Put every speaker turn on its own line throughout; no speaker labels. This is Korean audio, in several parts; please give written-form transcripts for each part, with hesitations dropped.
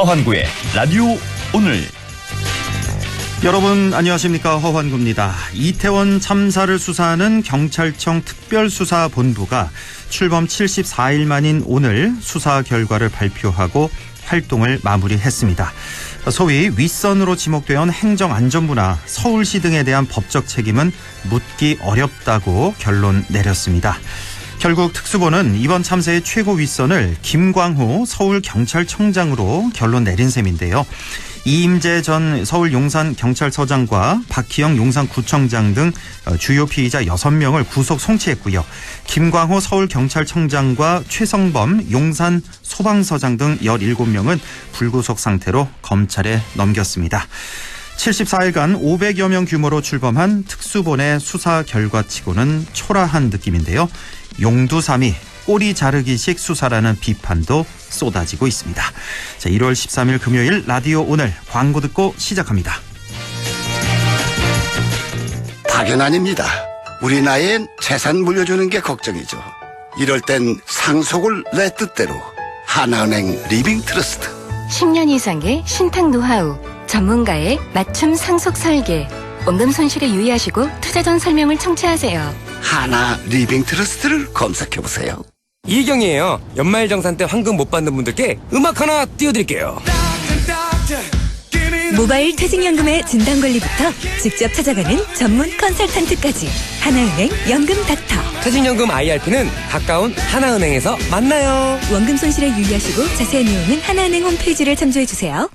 허환구의 라디오 오늘.
여러분 안녕하십니까, 허환구입니다. 이태원 참사를 수사하는 경찰청 특별수사본부가 출범 74일 만인 오늘 수사 결과를 발표하고 활동을 마무리했습니다. 소위 윗선으로 지목되어 온 행정안전부나 서울시 등에 대한 법적 책임은 묻기 어렵다고 결론 내렸습니다. 결국 특수본은 이번 참사의 최고 윗선을 김광호 서울경찰청장으로 결론 내린 셈인데요. 이임재 전 서울 용산경찰서장과 박희영 용산구청장 등 주요 피의자 6명을 구속 송치했고요. 김광호 서울경찰청장과 최성범 용산소방서장 등 17명은 불구속 상태로 검찰에 넘겼습니다. 74일간 500여 명 규모로 출범한 특수본의 수사 결과치고는 초라한 느낌인데요. 용두삼이 꼬리 자르기식 수사라는 비판도 쏟아지고 있습니다. 자, 1월 13일 금요일 라디오 오늘 광고 듣고 시작합니다.
당연합니다. 우리 나이엔 재산 물려주는 게 걱정이죠. 이럴 땐 상속을 내 뜻대로 하나은행 리빙트러스트.
10년 이상의 신탁 노하우, 전문가의 맞춤 상속 설계. 원금 손실에 유의하시고 투자 전 설명을 청취하세요.
하나 리빙트러스트를 검색해보세요.
이경이에요. 연말정산 때 황금 못 받는 분들께 음악 하나 띄워드릴게요.
모바일 퇴직연금의 진단관리부터 직접 찾아가는 전문 컨설턴트까지 하나은행 연금 닥터.
퇴직연금 IRP는 가까운 하나은행에서 만나요.
원금 손실에 유의하시고 자세한 내용은 하나은행 홈페이지를 참조해주세요.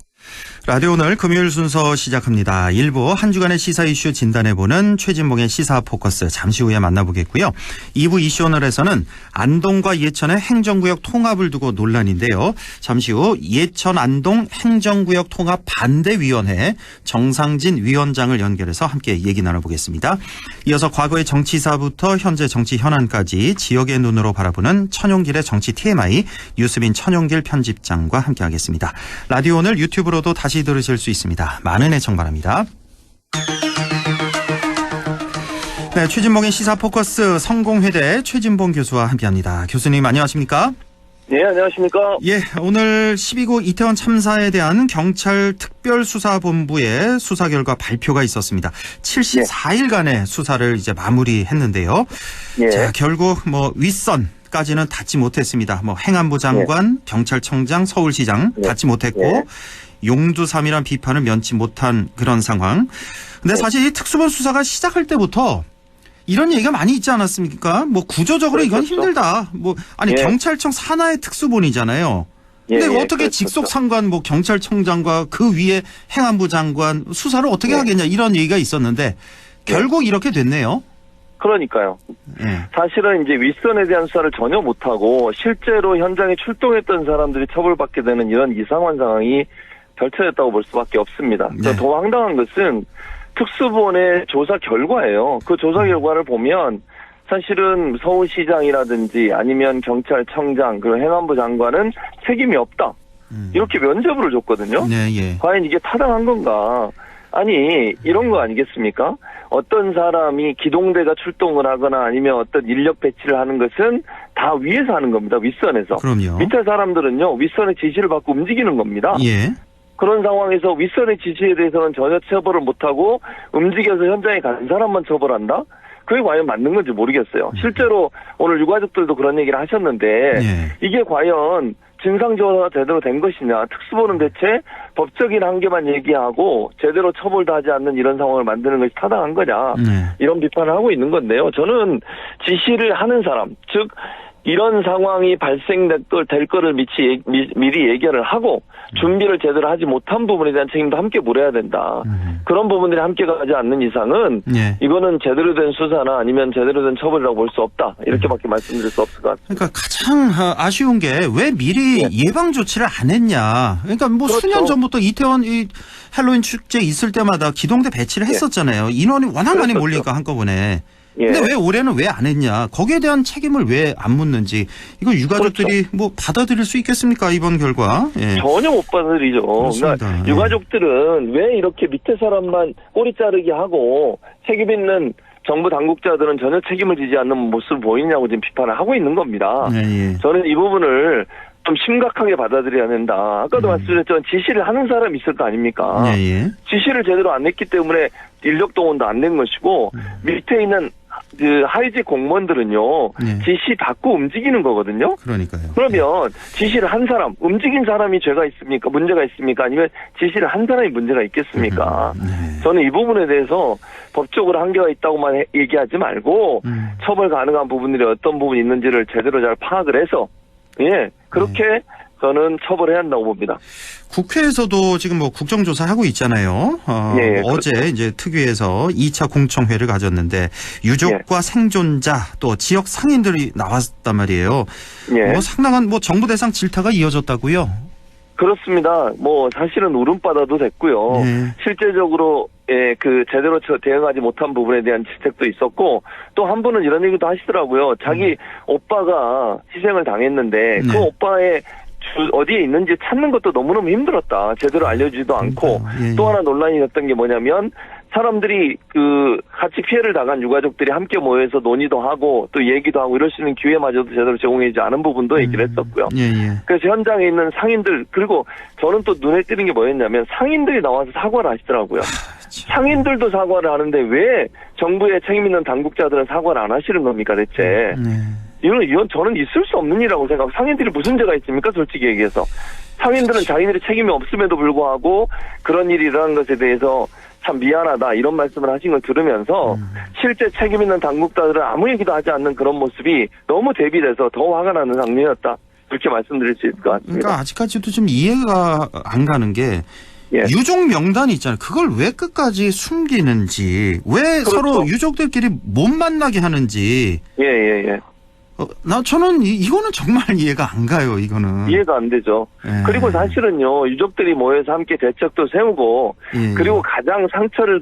라디오 오늘 금요일 순서 시작합니다. 1부 한 주간의 시사 이슈 진단해보는 최진봉의 시사 포커스 잠시 후에 만나보겠고요. 2부 이슈 오늘에서는 안동과 예천의 행정구역 통합을 두고 논란인데요. 잠시 후 예천 안동 행정구역 통합 반대위원회 정상진 위원장을 연결해서 함께 얘기 나눠보겠습니다. 이어서 과거의 정치사부터 현재 정치 현안까지 지역의 눈으로 바라보는 천용길의 정치 TMI 유수빈 천용길 편집장과 함께하겠습니다. 라디오 오늘 유튜브로도 다시 들으실 수 있습니다. 많은 애청 바랍니다. 네, 최진봉의 시사 포커스 성공회대 최진봉 교수와 함께합니다. 교수님 안녕하십니까?
네, 안녕하십니까?
예, 오늘 12구 이태원 참사에 대한 경찰 특별수사본부의 수사 결과 발표가 있었습니다. 74일간의 수사를 이제 마무리했는데요.
예.
자, 결국 윗선까지는 닿지 못했습니다. 행안부 장관, 경찰청장, 서울시장 닿지 못했고 용두삼이란 비판을 면치 못한 그런 상황. 근데 사실 이 특수본 수사가 시작할 때부터 이런 얘기가 많이 있지 않았습니까? 구조적으로 이건 힘들다. 경찰청 산하의 특수본이잖아요. 근데 어떻게 직속 상관 경찰청장과 그 위에 행안부 장관 수사를 어떻게 하겠냐 이런 얘기가 있었는데 결국 이렇게 됐네요.
그러니까요. 사실은 이제 윗선에 대한 수사를 전혀 못하고 실제로 현장에 출동했던 사람들이 처벌받게 되는 이런 이상한 상황이 펼쳐졌다고 볼 수밖에 없습니다. 더 황당한 것은 특수본의 조사 결과예요. 그 조사 결과를 보면 사실은 서울시장이라든지 아니면 경찰청장 그리고 행안부 장관은 책임이 없다. 이렇게 면죄부를 줬거든요. 과연 이게 타당한 건가? 아니 이런 거 아니겠습니까? 어떤 사람이 기동대가 출동을 하거나 아니면 어떤 인력 배치를 하는 것은 다 위에서 하는 겁니다. 윗선에서.
그럼요.
밑에 사람들은요. 윗선의 지시를 받고 움직이는 겁니다. 그런 상황에서 윗선의 지시에 대해서는 전혀 처벌을 못하고 움직여서 현장에 간 사람만 처벌한다? 그게 과연 맞는 건지 모르겠어요. 실제로 오늘 유가족들도 그런 얘기를 하셨는데 이게 과연 진상조사가 제대로 된 것이냐. 특수본은 대체 법적인 한계만 얘기하고 제대로 처벌도 하지 않는 이런 상황을 만드는 것이 타당한 거냐. 이런 비판을 하고 있는 건데요. 저는 지시를 하는 사람, 즉 이런 상황이 발생될 거를 미리 예견을 하고 준비를 제대로 하지 못한 부분에 대한 책임도 함께 물어야 된다. 그런 부분들이 함께 가지 않는 이상은 이거는 제대로 된 수사나 아니면 제대로 된 처벌이라고 볼 수 없다. 이렇게밖에 말씀드릴 수 없을 것 같습니다.
그러니까 가장 아쉬운 게 왜 미리 예방 조치를 안 했냐. 그러니까
그렇죠.
수년 전부터 이태원 할로윈 축제 있을 때마다 기동대 배치를 했었잖아요. 인원이 워낙 많이 몰리니까 한꺼번에. 근데 왜 올해는 왜 안 했냐? 거기에 대한 책임을 왜 안 묻는지 이거 유가족들이 받아들일 수 있겠습니까? 이번 결과.
전혀 못 받아들이죠. 그러니까 유가족들은 왜 이렇게 밑에 사람만 꼬리 자르기 하고 책임 있는 정부 당국자들은 전혀 책임을 지지 않는 모습을 보이냐고 지금 비판을 하고 있는 겁니다. 저는 이 부분을 좀 심각하게 받아들여야 된다. 아까도 말씀드렸지만 지시를 하는 사람이 있을 거 아닙니까?
예.
지시를 제대로 안 했기 때문에 인력 동원도 안 된 것이고 밑에 있는 그 하위직 공무원들은요 지시 받고 움직이는 거거든요.
그러니까요.
그러면 지시를 한 사람, 움직인 사람이 죄가 있습니까? 문제가 있습니까? 아니면 지시를 한 사람이 문제가 있겠습니까? 저는 이 부분에 대해서 법적으로 한계가 있다고만 얘기하지 말고 처벌 가능한 부분들이 어떤 부분이 있는지를 제대로 잘 파악을 해서 그렇게 저는 처벌해야 한다고 봅니다.
국회에서도 지금 뭐 국정조사하고 있잖아요. 어제 이제 특위에서 2차 공청회를 가졌는데 유족과 생존자 또 지역 상인들이 나왔단 말이에요. 뭐 상당한 뭐 정부 대상 질타가 이어졌다고요?
그렇습니다. 뭐 사실은 울음바다도 됐고요. 실제적으로 그 제대로 대응하지 못한 부분에 대한 지적도 있었고 또 한 분은 이런 얘기도 하시더라고요. 자기 오빠가 희생을 당했는데 그 오빠의 어디에 있는지 찾는 것도 너무너무 힘들었다. 제대로 알려주지도 않고 또 하나 논란이 됐던 게 뭐냐면 사람들이 그 같이 피해를 당한 유가족들이 함께 모여서 논의도 하고 또 얘기도 하고 이럴 수 있는 기회마저도 제대로 제공하지 않은 부분도 얘기를 했었고요. 그래서 현장에 있는 상인들 그리고 저는 또 눈에 띄는 게 뭐였냐면 상인들이 나와서 사과를 하시더라고요. 상인들도 사과를 하는데 왜 정부의 책임 있는 당국자들은 사과를 안 하시는 겁니까 대체? 이건 저는 있을 수 없는 일이라고 생각하고 상인들이 무슨 죄가 있습니까? 솔직히 얘기해서. 상인들은 자기들이 책임이 없음에도 불구하고 그런 일이 일어난 것에 대해서 참 미안하다 이런 말씀을 하신 걸 들으면서 실제 책임 있는 당국자들은 아무 얘기도 하지 않는 그런 모습이 너무 대비돼서 더 화가 나는 장면이었다. 그렇게 말씀드릴 수 있을 것 같습니다.
그러니까 아직까지도 좀 이해가 안 가는 게 유족 명단이 있잖아요. 그걸 왜 끝까지 숨기는지 왜 서로 유족들끼리 못 만나게 하는지. 저는 이거는 정말 이해가 안 가요. 이거는
이해가 안 되죠. 그리고 사실은요 유족들이 모여서 함께 대책도 세우고 그리고 가장 상처를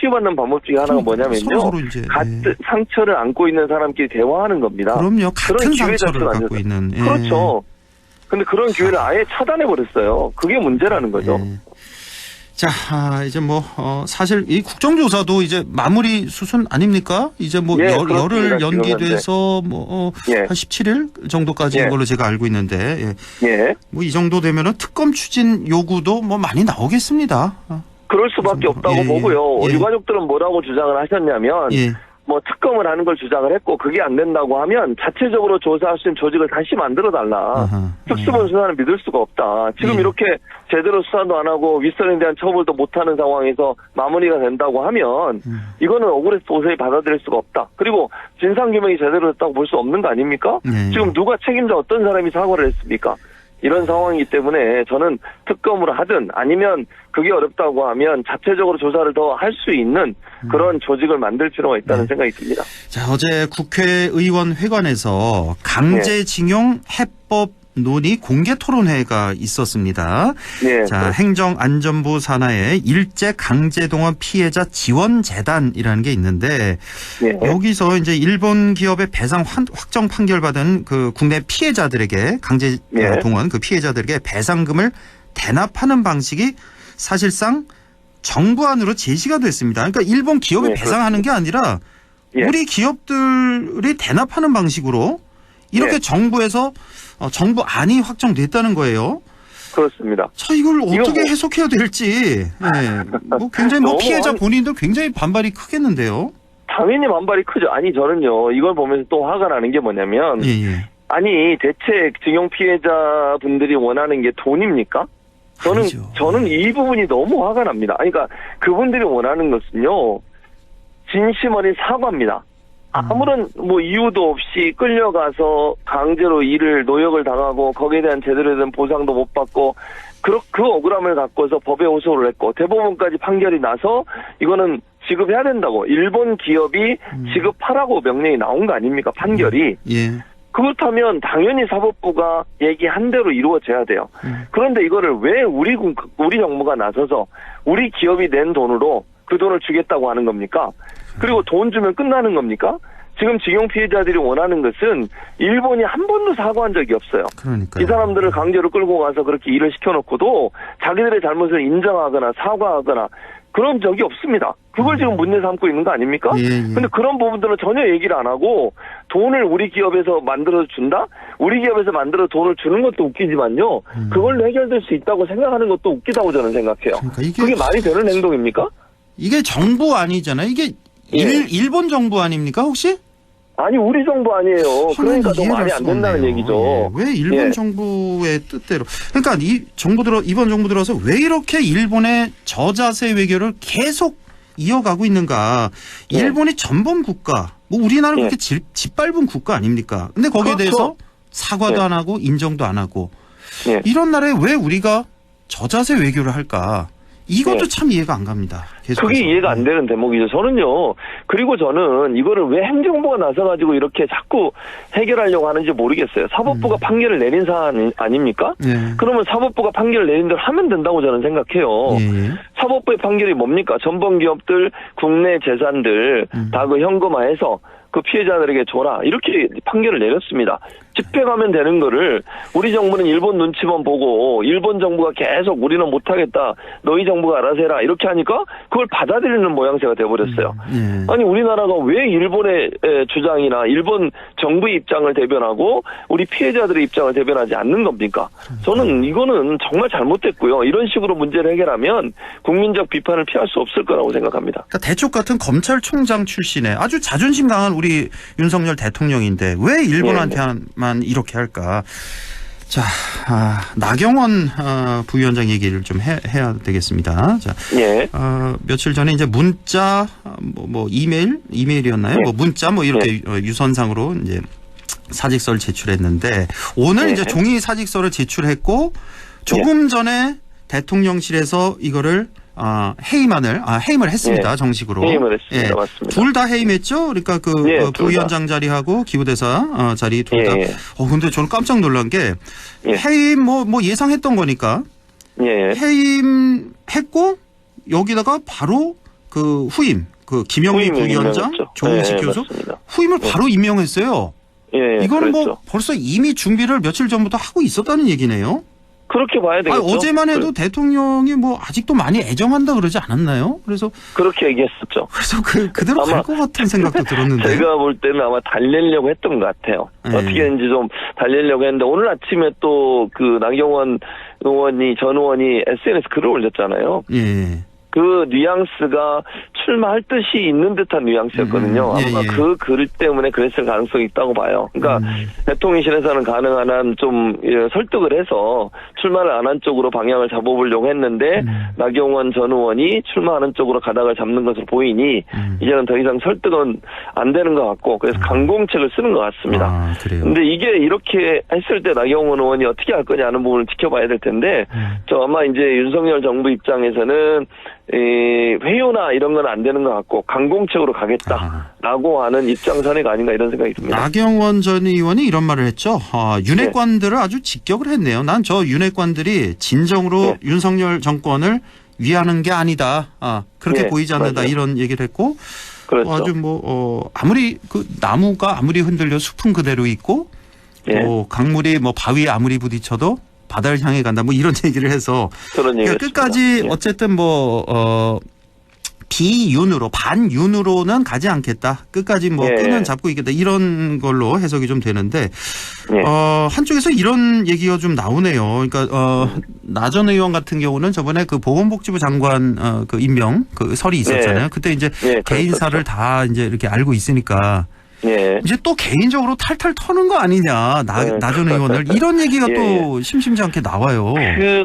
치유받는 방법 중에 하나가 뭐냐면요 같은 상처를 안고 있는 사람끼리 대화하는 겁니다.
그럼요. 같은 상처를 갖고 있는.
그렇죠. 근데 그런 기회를 아예 차단해 버렸어요. 그게 문제라는 거죠.
자, 이제 뭐 사실 이 국정조사도 이제 마무리 수순 아닙니까? 이제 뭐 열흘 연기돼서 뭐 한 17일 정도까지인 걸로 제가 알고 있는데 뭐 이 정도 되면은 특검 추진 요구도 뭐 많이 나오겠습니다.
그럴 수밖에 없다고 보고요. 유가족들은 뭐라고 주장을 하셨냐면 뭐 특검을 하는 걸 주장을 했고 그게 안 된다고 하면 자체적으로 조사할 수 있는 조직을 다시 만들어달라. 특수본 수사는 믿을 수가 없다. 지금 이렇게 제대로 수사도 안 하고 윗선에 대한 처벌도 못하는 상황에서 마무리가 된다고 하면 이거는 억울해서 도저히 받아들일 수가 없다. 그리고 진상규명이 제대로 됐다고 볼 수 없는 거 아닙니까? 지금 누가 책임자 어떤 사람이 사과를 했습니까? 이런 상황이기 때문에 저는 특검으로 하든 아니면 그게 어렵다고 하면 자체적으로 조사를 더 할 수 있는 그런 조직을 만들 필요가 있다는 생각이 듭니다.
자, 어제 국회의원 회관에서 강제징용 해법 논의 공개 토론회가 있었습니다. 자, 행정안전부 산하의 일제 강제동원 피해자 지원재단이라는 게 있는데 여기서 이제 일본 기업의 배상 확정 판결받은 그 국내 피해자들에게 강제동원 그 피해자들에게 배상금을 대납하는 방식이 사실상 정부안으로 제시가 됐습니다. 그러니까 일본 기업이 배상하는 게 아니라 우리 기업들이 대납하는 방식으로 이렇게 정부에서 정부안이 확정됐다는 거예요.
그렇습니다.
자, 이걸 어떻게 해석해야 될지 뭐 굉장히 뭐 피해자 본인들 굉장히 반발이 크겠는데요.
당연히 반발이 크죠. 아니 저는요 이걸 보면서 또 화가 나는 게 뭐냐면 아니 대체 징용 피해자분들이 원하는 게 돈입니까? 저는 이 부분이 너무 화가 납니다. 아니, 그러니까 그분들이 원하는 것은요 진심 어린 사과입니다. 아무런 뭐 이유도 없이 끌려가서 강제로 노역을 당하고 거기에 대한 제대로 된 보상도 못 받고 그 억울함을 갖고서 법에 호소를 했고 대법원까지 판결이 나서 이거는 지급해야 된다고 일본 기업이 지급하라고 명령이 나온 거 아닙니까? 판결이. 그렇다면 당연히 사법부가 얘기한 대로 이루어져야 돼요. 그런데 이거를 왜 우리 정부가 나서서 우리 기업이 낸 돈으로 그 돈을 주겠다고 하는 겁니까? 그리고 돈 주면 끝나는 겁니까? 지금 징용 피해자들이 원하는 것은 일본이 한 번도 사과한 적이 없어요.
그러니까요.
이 사람들을 강제로 끌고 가서 그렇게 일을 시켜놓고도 자기들의 잘못을 인정하거나 사과하거나 그런 적이 없습니다. 그걸 지금 문제 삼고 있는 거 아닙니까? 근데 그런 부분들은 전혀 얘기를 안 하고 돈을 우리 기업에서 만들어 준다? 우리 기업에서 만들어 돈을 주는 것도 웃기지만요. 그걸로 해결될 수 있다고 생각하는 것도 웃기다고 저는 생각해요.
그러니까
그게 말이 되는 행동입니까?
이게 정부 아니잖아요. 이게 일본 정부 아닙니까 혹시?
아니 우리 정부 아니에요. 그러니까 더 말이 안 된다는 얘기죠.
왜 일본 정부의 뜻대로? 그러니까 이번 정부 들어서 왜 이렇게 일본의 저자세 외교를 계속 이어가고 있는가? 일본이 전범 국가, 뭐 우리나라 그렇게 짓밟은 국가 아닙니까? 근데 거기에 대해서 사과도 안 하고 인정도 안 하고 이런 나라에 왜 우리가 저자세 외교를 할까? 이것도 참 이해가 안 갑니다. 계속해서.
그게 이해가 안 되는 대목이죠. 저는요. 그리고 저는 이거를 왜 행정부가 나서가지고 이렇게 자꾸 해결하려고 하는지 모르겠어요. 사법부가 판결을 내린 사안 아닙니까? 그러면 사법부가 판결을 내린 대로 하면 된다고 저는 생각해요. 사법부의 판결이 뭡니까? 전범 기업들 국내 재산들 다 그 현금화해서 그 피해자들에게 줘라. 이렇게 판결을 내렸습니다. 집행하면 되는 거를 우리 정부는 일본 눈치만 보고 일본 정부가 계속 우리는 못하겠다. 너희 정부가 알아서 해라. 이렇게 하니까 그걸 받아들이는 모양새가 돼버렸어요. 아니 우리나라가 왜 일본의 주장이나 일본 정부의 입장을 대변하고 우리 피해자들의 입장을 대변하지 않는 겁니까? 저는 이거는 정말 잘못됐고요. 이런 식으로 문제를 해결하면 국민적 비판을 피할 수 없을 거라고 생각합니다.
그러니까 대쪽 같은 검찰총장 출신의 아주 자존심 강한 우리 윤석열 대통령인데 왜 일본한테만 이렇게 할까? 자, 나경원 부위원장 얘기를 좀 해야 되겠습니다. 자, 며칠 전에 이제 문자, 이메일이었나요? 뭐 문자 이렇게 유선상으로 이제 사직서를 제출했는데 오늘 이제 종이 사직서를 제출했고 조금 전에 대통령실에서 이거를 해임을 했습니다. 정식으로.
해임을 했습니다. 맞습니다.
둘 다 해임했죠? 그러니까 부위원장 자리하고 기후대사 자리 둘 다. 근데 저는 깜짝 놀란 게 해임 예상했던 거니까. 해임했고 여기다가 바로 그 후임, 그 김영미 부위원장, 조은식 교수
맞습니다.
후임을 바로 임명했어요. 이거는
그렇죠.
벌써 이미 준비를 며칠 전부터 하고 있었다는 얘기네요.
그렇게 봐야 되겠죠.
어제만 해도 대통령이 아직도 많이 애정한다 그러지 않았나요? 그래서
그렇게 얘기했었죠.
그래서 그대로 갈 것 같은 생각도 들었는데.
제가 볼 때는 아마 달래려고 했던 것 같아요. 어떻게 했는지 좀 달래려고 했는데 오늘 아침에 또 그 나경원 전 의원이 SNS 글을 올렸잖아요. 그 뉘앙스가 출마할 뜻이 있는 듯한 뉘앙스였거든요. 아마 그 글 때문에 그랬을 가능성이 있다고 봐요. 그러니까 대통령실에서는 가능한 한 좀 설득을 해서 출마를 안 한 쪽으로 방향을 잡아보려고 했는데 나경원 전 의원이 출마하는 쪽으로 가닥을 잡는 것으로 보이니 이제는 더 이상 설득은 안 되는 것 같고 그래서 강공책을 쓰는 것 같습니다. 그런데 이게 이렇게 했을 때 나경원 의원이 어떻게 할 거냐는 부분을 지켜봐야 될 텐데 저 아마 이제 윤석열 정부 입장에서는 회유나 이런 건 안 되는 것 같고 강공책으로 가겠다라고 하는 입장선회가 아닌가 이런 생각이 듭니다.
나경원 전 의원이 이런 말을 했죠. 윤핵관들을 아주 직격을 했네요. 난 저 윤핵관들이 진정으로 윤석열 정권을 위하는 게 아니다. 그렇게 보이지 않는다. 맞아요. 이런 얘기를 했고
그렇죠.
아주 아무리 그 나무가 아무리 흔들려 숲은 그대로 있고 강물이 바위에 아무리 부딪혀도 바다를 향해 간다. 이런 얘기를 해서 그러니까 끝까지 어쨌든 반윤으로는 가지 않겠다. 끝까지 끈은 잡고 있겠다. 이런 걸로 해석이 좀 되는데 한쪽에서 이런 얘기가 좀 나오네요. 그러니까 나 전 의원 같은 경우는 저번에 그 보건복지부 장관 그 임명 그 설이 있었잖아요. 그때 이제 개인사를 다 이제 이렇게 알고 있으니까 이제 또 개인적으로 탈탈 터는 거 아니냐, 나 전 의원을. 이런 얘기가 또 심심치 않게 나와요.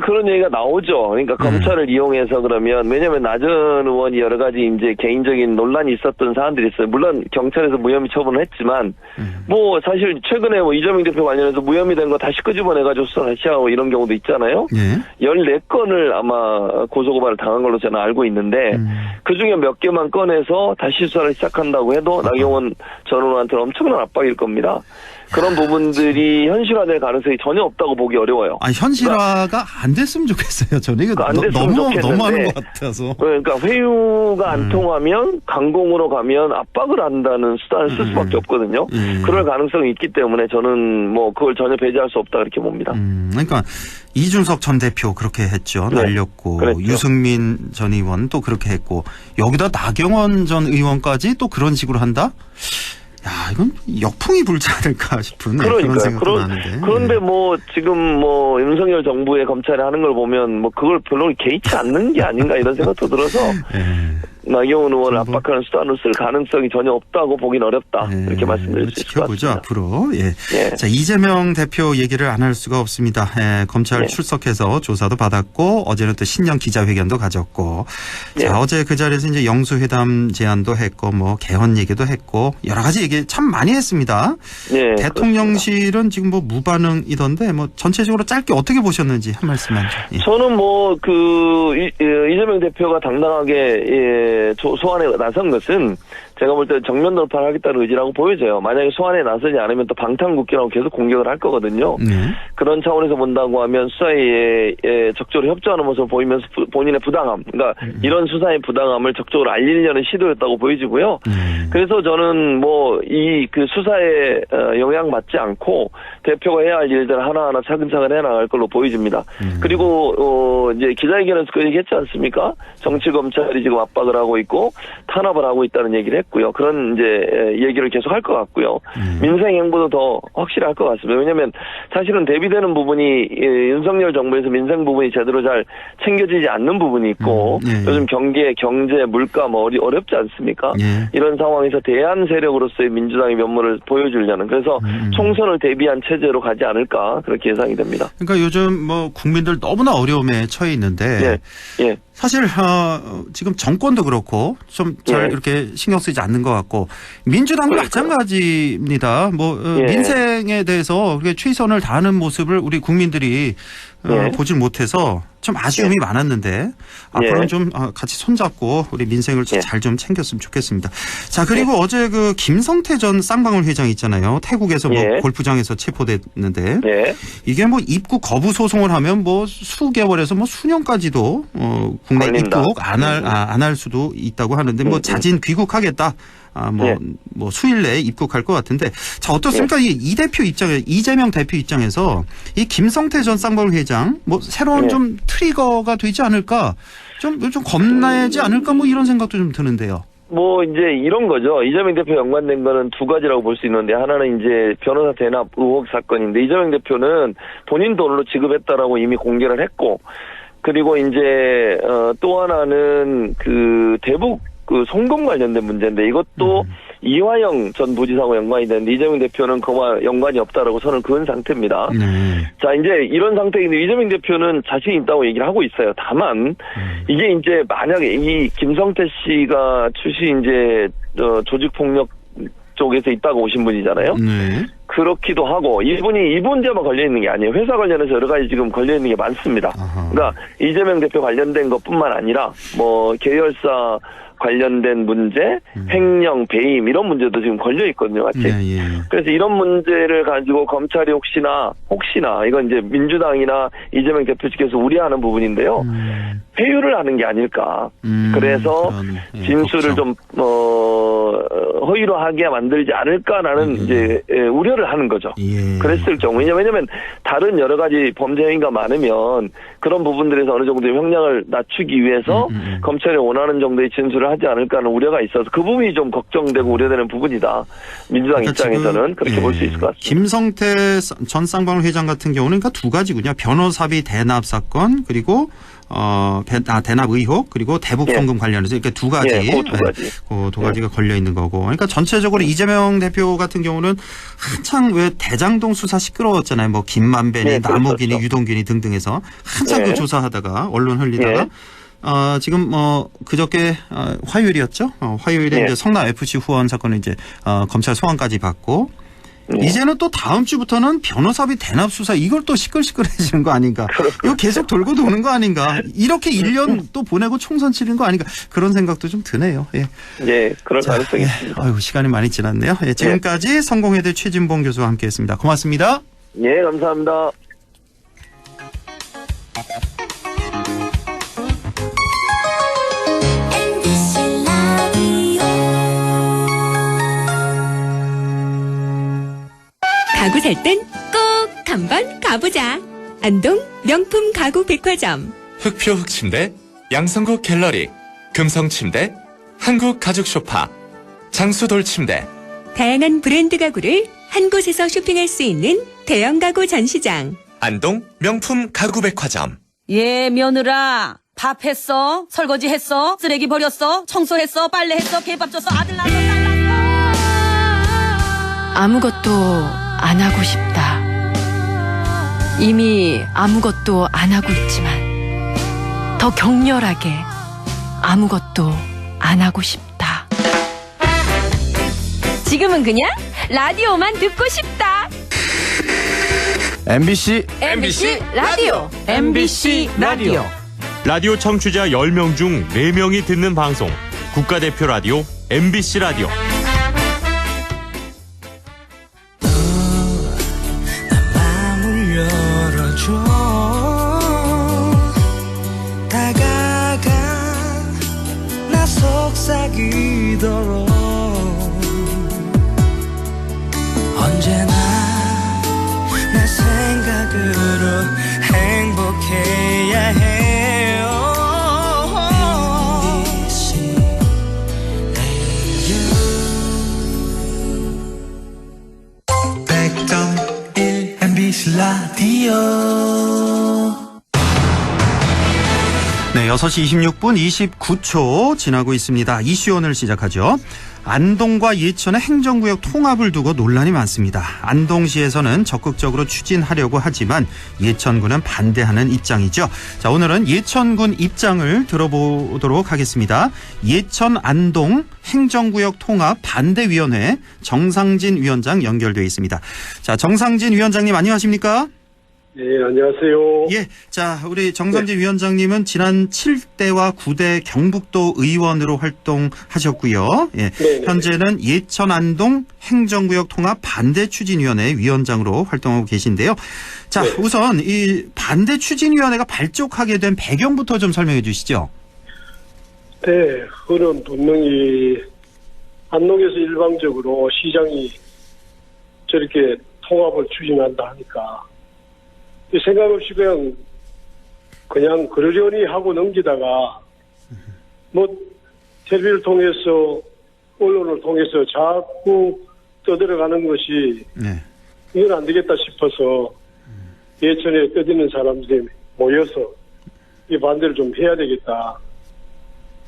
그런 얘기가 나오죠. 그러니까 검찰을 이용해서 그러면, 왜냐면 나 전 의원이 여러 가지 이제 개인적인 논란이 있었던 사안들이 있어요. 물론 경찰에서 무혐의 처분을 했지만, 사실 최근에 이재명 대표 관련해서 무혐의 된 거 다시 끄집어내가지고 수사 다시 하고 이런 경우도 있잖아요. 14건을 아마 고소고발을 당한 걸로 저는 알고 있는데, 그 중에 몇 개만 꺼내서 다시 수사를 시작한다고 해도 나경원 전 의원한테는 엄청난 압박일 겁니다. 그런 부분들이 현실화될 가능성이 전혀 없다고 보기 어려워요.
아, 현실화가 안 됐으면 좋겠어요. 저는 이거
안 됐으면
너무
좋겠는데.
하는 것 같아서.
그러니까 회유가 안 통하면 강공으로 가면 압박을 한다는 수단을 쓸 수밖에 없거든요. 그럴 가능성이 있기 때문에 저는 뭐 그걸 전혀 배제할 수 없다 이렇게 봅니다.
그러니까 이준석 전 대표 그렇게 했죠.
네,
날렸고
그랬죠.
유승민 전 의원 또 그렇게 했고 여기다 나경원 전 의원까지 또 그런 식으로 한다? 야, 이건 역풍이 불지 않을까 싶은 그런 생각도 나는데.
그런데 뭐 지금 뭐 윤석열 정부의 검찰이 하는 걸 보면 뭐 그걸 별로 개의치 않는 게 아닌가 이런 생각도 들어서 나경원 의원을 압박하는 수단을 쓸 가능성이 전혀 없다고 보긴 어렵다. 이렇게 말씀드릴 수 있을 것
지켜보죠
같습니다.
앞으로. 예.
예.
자, 이재명 대표 얘기를 안 할 수가 없습니다. 검찰 출석해서 조사도 받았고 어제는 또 신년 기자회견도 가졌고 자, 어제 그 자리에서 이제 영수회담 제안도 했고 뭐 개헌 얘기도 했고 여러 가지 얘기 참 많이 했습니다.
예,
대통령실은 지금 뭐 무반응이던데 뭐 전체적으로 짧게 어떻게 보셨는지 한 말씀만 좀. 예.
저는 뭐 이재명 대표가 당당하게 소환에 나선 것은 제가 볼 때 정면 돌파를 하겠다는 의지라고 보여져요. 만약에 소환에 나서지 않으면 또 방탄국기라고 계속 공격을 할 거거든요. 그런 차원에서 본다고 하면 수사에 적극적으로 협조하는 모습을 보이면서 본인의 부당함, 그러니까 이런 수사의 부당함을 적극적으로 알리려는 시도였다고 보여지고요. 그래서 저는 뭐 이 그 수사에 영향받지 않고 대표가 해야 할 일들 하나하나 차근차근 해나갈 걸로 보여집니다. 그리고 이제 기자회견에서 그 얘기했지 않습니까? 정치 검찰이 지금 압박을 하고 있고 탄압을 하고 있다는 얘기를 했고요. 그런 이제 얘기를 계속 할 것 같고요. 민생 행보도 더 확실히 할 것 같습니다. 왜냐하면 사실은 대비되는 부분이 윤석열 정부에서 민생 부분이 제대로 잘 챙겨지지 않는 부분이 있고 요즘 경제, 물가 뭐 어렵지 않습니까? 이런 상황에서 대안 세력으로서의 민주당의 면모를 보여주려는 그래서 총선을 대비한 체제로 가지 않을까 그렇게 예상이 됩니다.
그러니까 요즘 뭐 국민들 너무나 어려움에 처해 있는데 사실 지금 정권도 그렇고 좀 잘 이렇게 신경 쓰지 않는 것 같고 민주당도 마찬가지입니다. 뭐 민생에 대해서 그렇게 최선을 다하는 모습을 우리 국민들이 보질 못해서 좀 아쉬움이 많았는데 앞으로는 좀 같이 손잡고 우리 민생을 잘 좀 챙겼으면 좋겠습니다. 자, 그리고 어제 그 김성태 전 쌍방울 회장 있잖아요. 태국에서 뭐 골프장에서 체포됐는데 이게 뭐 입국 거부 소송을 하면 뭐 수개월에서 뭐 수년까지도 국내
걸린다.
입국 안 할 수도 있다고 하는데 뭐 자진 귀국하겠다. 뭐 수일 내에 입국할 것 같은데 자 어떻습니까? 이 대표 입장에 이재명 대표 입장에서 이 김성태 전 쌍방울 회장 뭐 새로운 좀 트리거가 되지 않을까 좀 겁나지 않을까 뭐 이런 생각도 좀 드는데요.
뭐 이제 이런 거죠. 이재명 대표 연관된 거는 두 가지라고 볼 수 있는데 하나는 이제 변호사 대납 의혹 사건인데 이재명 대표는 본인 돈으로 지급했다라고 이미 공개를 했고 그리고 이제 또 하나는 그 대북 그 송금 관련된 문제인데 이것도 이화영 전 부지사하고 연관이 되는데 이재명 대표는 그와 연관이 없다라고 선을 그은 상태입니다. 자, 이제 이런 상태인데 이재명 대표는 자신 있다고 얘기를 하고 있어요. 다만 이게 이제 만약에 이 김성태 씨가 출신 이제 조직폭력 쪽에서 있다가 오신 분이잖아요. 그렇기도 하고 이분이 이 문제만 걸려 있는 게 아니에요. 회사 관련해서 여러 가지 지금 걸려 있는 게 많습니다. 그러니까 이재명 대표 관련된 것뿐만 아니라 뭐 계열사 관련된 문제, 횡령, 배임 이런 문제도 지금 걸려 있거든요, 같이. 그래서 이런 문제를 가지고 검찰이 혹시나 이건 이제 민주당이나 이재명 대표 측에서 우려하는 부분인데요. 회유를 하는 게 아닐까. 그래서 진술을 좀 허위로 하게 만들지 않을까라는 이제 우려를 하는 거죠. 그랬을 경우 왜냐면 다른 여러 가지 범죄 행위가 많으면 그런 부분들에서 어느 정도의 형량을 낮추기 위해서 검찰이 원하는 정도의 진술을 하지 않을까 하는 우려가 있어서 그 부분이 좀 걱정되고 우려되는 부분이다. 민주당 입장에서는 그렇게 볼 수 있을 것 같습니다.
김성태 전 쌍방울 회장 같은 경우는 그러니까 두 가지군요. 변호사비 대납 사건 그리고 대납 의혹 그리고 대북 송금 관련해서 이렇게 두 가지, 두 가지가 걸려 있는 거고. 그러니까 전체적으로 이재명 대표 같은 경우는 한창 왜 대장동 수사 시끄러웠잖아요. 뭐 김만배니 남욱이니 유동균이 등등해서 한창 그 조사하다가 언론 흘리다가. 지금 그저께 화요일이었죠. 화요일에 이제 성남 FC 후원 사건을 이제 검찰 소환까지 받고 이제는 또 다음 주부터는 변호사비 대납 수사 이걸 또 시끌시끌해지는 거 아닌가. 이거 계속 돌고 도는 거 아닌가. 이렇게 1년 또 보내고 총선 치른 거 아닌가. 그런 생각도 좀 드네요. 예.
예, 그럴 가능성이 있습니다.
아유, 시간이 많이 지났네요. 예, 지금까지 성공회대 최진봉 교수와 함께했습니다. 고맙습니다.
예, 감사합니다.
가구 살 땐 꼭 한번 가보자. 안동 명품 가구 백화점.
흑표 흑침대, 양성국 갤러리, 금성침대, 한국 가죽 소파, 장수돌 침대.
다양한 브랜드 가구를 한 곳에서 쇼핑할 수 있는 대형 가구 전시장.
안동 명품 가구 백화점.
예, 며느라. 밥 했어? 설거지 했어? 쓰레기 버렸어? 청소했어? 빨래했어? 개밥 줬어? 아들 낳았어? 딸 낳았어?
아무것도 안 하고 싶다. 이미 아무것도 안 하고 있지만 더 격렬하게 아무것도 안 하고 싶다. 지금은 그냥 라디오만 듣고 싶다.
MBC
라디오.
MBC 라디오.
라디오 청취자 10명 중 4명이 듣는 방송 국가대표 라디오 MBC 라디오.
다가가 나 속삭이도록 언제나 내 생각으로 행복해야 해요. MBC 라디오 100.1 MBC 라디오.
네, 6시 26분 29초 지나고 있습니다. 이슈온을 시작하죠. 안동과 예천의 행정구역 통합을 두고 논란이 많습니다. 안동시에서는 적극적으로 추진하려고 하지만 예천군은 반대하는 입장이죠. 자, 오늘은 예천군 입장을 들어보도록 하겠습니다. 예천 안동 행정구역 통합 반대위원회 정상진 위원장 연결돼 있습니다. 자, 정상진 위원장님 안녕하십니까?
네, 안녕하세요.
예, 자, 우리 정상진 위원장님은 지난 7대와 9대 경북도 의원으로 활동하셨고요. 예, 현재는 예천 안동 행정구역 통합 반대 추진위원회 위원장으로 활동하고 계신데요. 자, 우선 이 반대 추진위원회가 발족하게 된 배경부터 좀 설명해 주시죠.
네, 그는 분명히 안동에서 일방적으로 시장이 저렇게 통합을 추진한다 하니까 생각 없이 그냥 그러려니 하고 넘기다가 뭐 텔레비를 통해서 언론을 통해서 자꾸 떠들어가는 것이 이건 안 되겠다 싶어서 예천에 떠드는 사람들이 모여서 이 반대를 좀 해야 되겠다.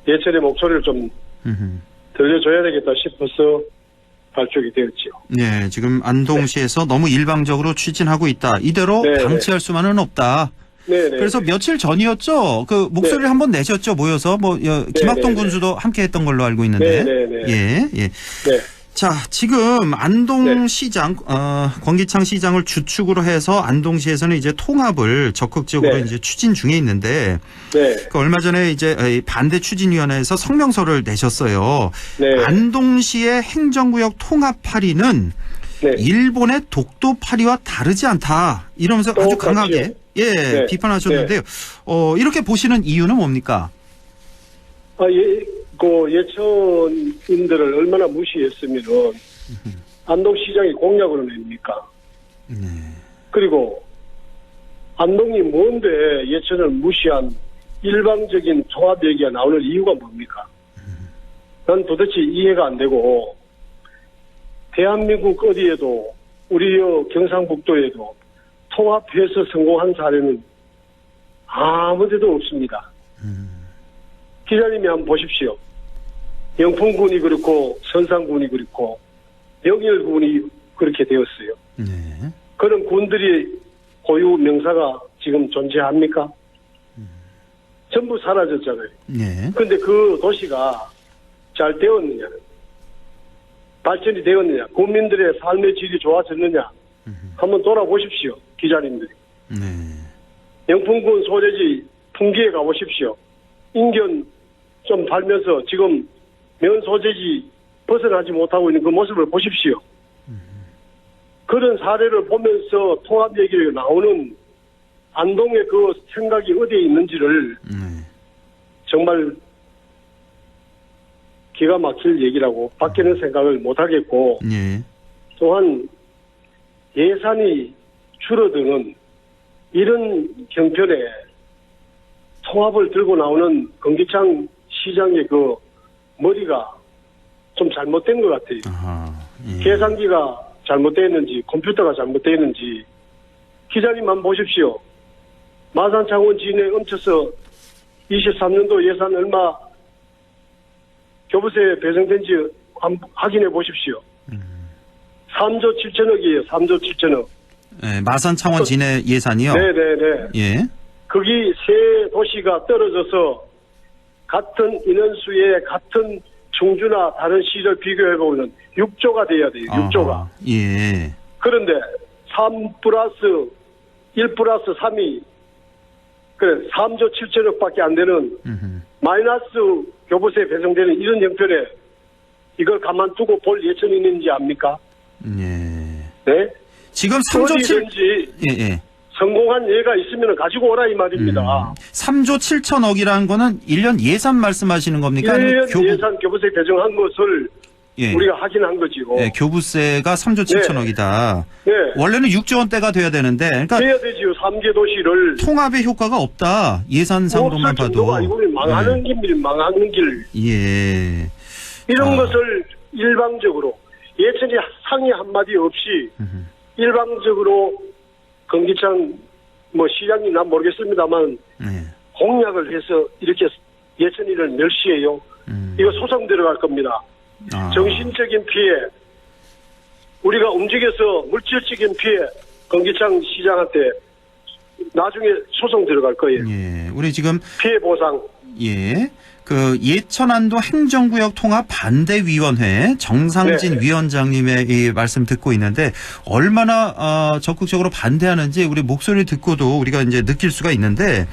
예천의 목소리를 좀 들려줘야 되겠다 싶어서 발족이 되었죠.
네, 지금 안동시에서 너무 일방적으로 추진하고 있다. 이대로 방치할 수만은 없다. 그래서 며칠 전이었죠. 그 목소리를 한번 내셨죠. 모여서 뭐 김학동 군수도 함께했던 걸로 알고 있는데. 예. 자, 지금 안동시장 권기창 시장을 주축으로 해서 안동시에서는 이제 통합을 적극적으로 이제 추진 중에 있는데 그 얼마 전에 이제 반대 추진위원회에서 성명서를 내셨어요. 안동시의 행정구역 통합 파리는 일본의 독도 파리와 다르지 않다. 이러면서 아주 강하게 비판하셨는데요. 이렇게 보시는 이유는 뭡니까?
예천인들을 얼마나 무시했으면은 안동시장이 공약으로 냅니까? 그리고 안동이 뭔데 예천을 무시한 일방적인 통합 얘기가 나오는 이유가 뭡니까? 난 도대체 이해가 안 되고 대한민국 어디에도 우리 경상북도에도 통합해서 성공한 사례는 아무 데도 없습니다. 기자님이 한번 보십시오. 영풍군이 그렇고 선산군이 그렇고 영일군이 그렇게 되었어요. 그런 군들이 고유 명사가 지금 존재합니까? 전부 사라졌잖아요. 그런데 그 도시가 잘 되었느냐? 발전이 되었느냐, 국민들의 삶의 질이 좋아졌느냐 한번 돌아보십시오. 기자님들이.
네.
영풍군 소재지 풍기에 가보십시오. 인견 좀 팔면서 지금 면 소재지 벗어나지 못하고 있는 그 모습을 보십시오. 그런 사례를 보면서 통합 얘기가 나오는 안동의 그 생각이 어디에 있는지를 정말 기가 막힐 얘기라고 밖에는 생각을 못하겠고 또한 예산이 줄어드는 이런 형편에 통합을 들고 나오는 건기창 시장의 그 머리가 좀 잘못된 것 같아요. 계산기가 잘못되어 있는지 컴퓨터가 잘못되어 있는지 기자님만 보십시오. 마산창원 지인에 훔쳐서 23년도 예산 얼마 교부세에 배정된지 확인해 보십시오. 3조 7천억이에요. 3조 7천억.
네, 마산창원 진해 예산이요?
네네네.
예.
거기 세 도시가 떨어져서 같은 인원수에 같은 충주나 다른 시를 비교해보면 6조가 돼야 돼요. 6조가.
예.
그런데 3 플러스 1 플러스 3이 그래 3조 7천억밖에 안 되는 마이너스 교부세 배정되는 이런 형편에 이걸 가만두고 볼 예천이 있는지 압니까?
예.
네?
지금 3조 7...
어디든지
예.
성공한 예가 있으면 가지고 오라 이 말입니다.
3조 7천억이라는 거는 1년 예산 말씀하시는 겁니까?
1년 예산 교부세 배정한 것을 우리가 확인한 거지요.
네, 교부세가 3조 7천억이다.
네.
원래는 6조 원대가 돼야 되는데, 그러니까
돼야 되지요. 3개 도시를
통합의 효과가 없다. 예산상으로만 봐도.
아니고 망하는 길, 망하는 길.
예.
이런 것을 일방적으로 예천이 상의 한마디 없이 일방적으로 건기창 시장님 난 모르겠습니다만 공약을 해서 이렇게 예천이를 멸시해요. 이거 소송 들어갈 겁니다. 정신적인 피해, 우리가 움직여서 물질적인 피해 건기창 시장한테 나중에 소송 들어갈 거예요.
예, 우리 지금
피해 보상.
예. 그 예천안도 행정구역 통합 반대위원회 정상진 위원장님의 이 말씀 듣고 있는데 얼마나 적극적으로 반대하는지 우리 목소리 듣고도 우리가 이제 느낄 수가 있는데